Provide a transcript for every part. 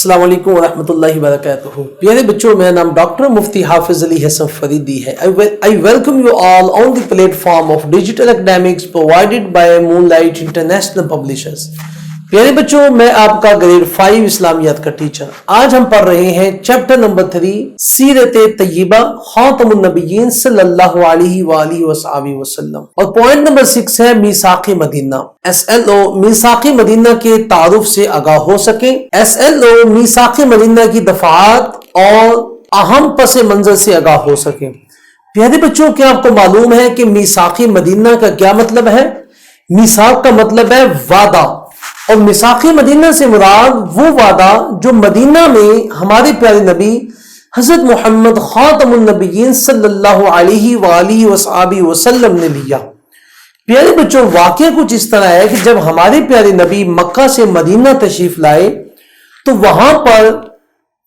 السلام علیکم ورحمۃ اللہ وبرکاتہ. پیارے بچوں، میرا نام ڈاکٹر مفتی حافظ علی حسن فریدی ہے. I welcome you all on the platform of digital academics provided by Moonlight International Publishers. پیارے بچوں، میں آپ کا گریڈ 5 اسلامیات کا ٹیچر. آج ہم پڑھ رہے ہیں چیپٹر نمبر 3 سیرت طیبہ خاتم النبیین صلی اللہ علیہ وآلہ وصحبہ وسلم، اور پوائنٹ نمبر 6 ہے میثاق مدینہ. SLO میثاق مدینہ کے تعارف سے آگاہ ہو سکیں. SLO میثاق مدینہ کی دفعات اور اہم پس منظر سے آگاہ ہو سکیں. پیارے بچوں، کیا آپ کو معلوم ہے کہ میثاق مدینہ کا کیا مطلب ہے؟ میثاق کا مطلب ہے وعدہ، اور میثاق مدینہ سے مراد وہ وعدہ جو مدینہ میں ہمارے پیارے نبی حضرت محمد خاتم النبیین صلی اللہ علیہ وآلہ وصحبہ وسلم نے لیا. پیارے بچوں، واقعہ کچھ اس طرح ہے کہ جب ہمارے پیارے نبی مکہ سے مدینہ تشریف لائے تو وہاں پر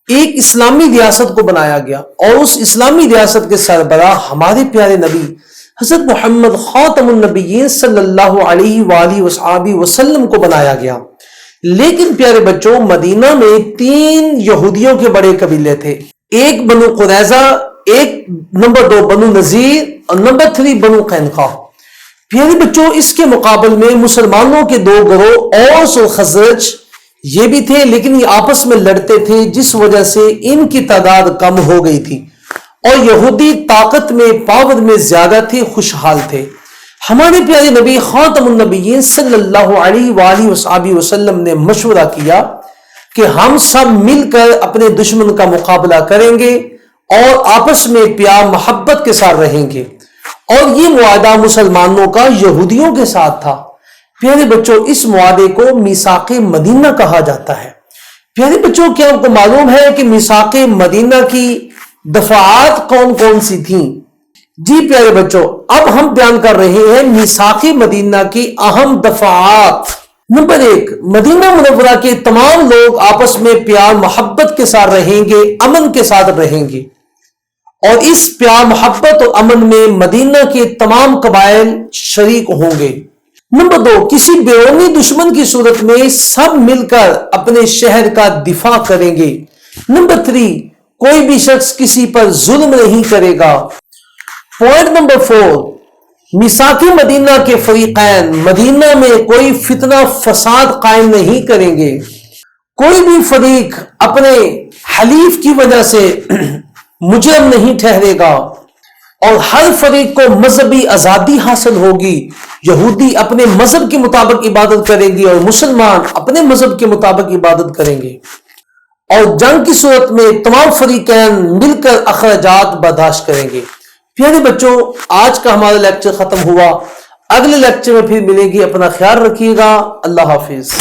ایک اسلامی ریاست کو بنایا گیا، اور اس اسلامی ریاست کے سربراہ ہمارے پیارے نبی حضرت محمد خاتم النبیین صلی اللہ علیہ وآلہ وصحبہ وسلم کو بنایا گیا. لیکن پیارے بچوں، مدینہ میں 3 یہودیوں کے بڑے قبیلے تھے. ایک بنو قریظہ، ایک نمبر 2 بنو نذیر، اور نمبر 3 بنو قینقاع. پیارے بچوں، اس کے مقابل میں مسلمانوں کے 2 گروہ اوس اور خزرج یہ بھی تھے، لیکن یہ آپس میں لڑتے تھے، جس وجہ سے ان کی تعداد کم ہو گئی تھی، اور یہودی طاقت میں پاور میں زیادہ تھے، خوشحال تھے. ہمارے پیارے نبی خاتم النبیین صلی اللہ علیہ وآلہ وصحبہ وسلم نے مشورہ کیا کہ ہم سب مل کر اپنے دشمن کا مقابلہ کریں گے اور آپس میں پیار محبت کے ساتھ رہیں گے. اور یہ معاہدہ مسلمانوں کا یہودیوں کے ساتھ تھا. پیارے بچوں، اس معاہدے کو میثاق مدینہ کہا جاتا ہے. پیارے بچوں، کیا آپ کو معلوم ہے کہ میثاق مدینہ کی دفعات کون کون سی تھیں؟ جی پیارے بچوں، اب ہم بیان کر رہے ہیں میثاق مدینہ کی اہم دفعات. نمبر 1، مدینہ منورہ کے تمام لوگ آپس میں پیار محبت کے ساتھ رہیں گے، امن کے ساتھ رہیں گے، اور اس پیار محبت اور امن میں مدینہ کے تمام قبائل شریک ہوں گے. نمبر 2، کسی بیرونی دشمن کی صورت میں سب مل کر اپنے شہر کا دفاع کریں گے. نمبر 3، کوئی بھی شخص کسی پر ظلم نہیں کرے گا. پوائنٹ نمبر 4، میثاق مدینہ کے فریقین مدینہ میں کوئی فتنہ فساد قائم نہیں کریں گے. کوئی بھی فریق اپنے حلیف کی وجہ سے مجرم نہیں ٹھہرے گا، اور ہر فریق کو مذہبی آزادی حاصل ہوگی. یہودی اپنے مذہب کے مطابق عبادت کریں گے، اور مسلمان اپنے مذہب کے مطابق عبادت کریں گے، اور جنگ کی صورت میں تمام فریقین مل کر اخراجات برداشت کریں گے. پیارے بچوں، آج کا ہمارا لیکچر ختم ہوا. اگلے لیکچر میں پھر ملیں گے. اپنا خیال رکھیے گا. اللہ حافظ.